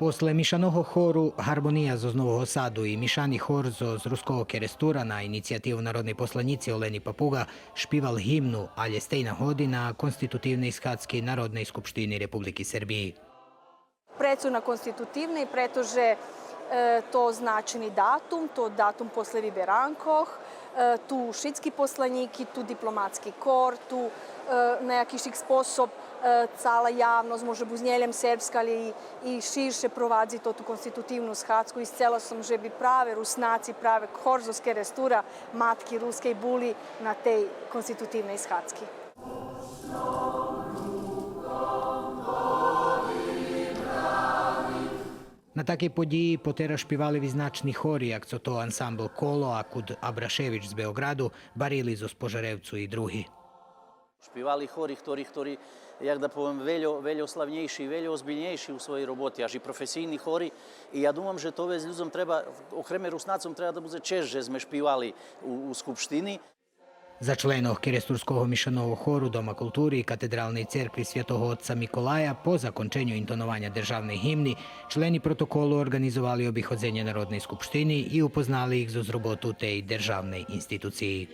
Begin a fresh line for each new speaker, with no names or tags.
Posle mišanого хору «Гармонія» з Нового Саду і мішаний хор з Руського Керестура на ініціативу народної посланиці Олени Папуга špival himnu «Alje stejna godina» Konstitutivne Ishatske Narodne skupštine Republike Srbije.
Precu na konstitutivnej, pretože to značeni datum, to datum posle Viberankoh, tu šitski poslaniki, tu diplomatski kor, tu nejaký spôsob cala javnosť môže buznjeljem Serbska, ali i širše provadzi to tu konstitutivnu Shatsku. I scela sam, že bi prave Rusnaci, prave hor z Kerestura, matki ruske buli na tej konstitutivnej Shatski.
На такій події потера špivali відзначні хорі, як це то ансамбл «Коло», акуд Абрашевич з Beogradu, Барили з Požarevcu i drugi.
Špivali hori, ktorý, jak da povem, veľo slavnejší, veľo ozbiljnejší u svojej roboti, až i profesijni hori. I ja думам, že to već ľuďom treba, okreme Rusnacom, treba da bude čest, že sme špivali u Skupštini.
За членом Керестурського мішаного хору Дома культури і Катедральної церкви Святого Отця Миколая по закінченню інтонування державної гімни члени протоколу організували обіходження Народної Скупштини і упознали їх з роботу тієї державної інституції.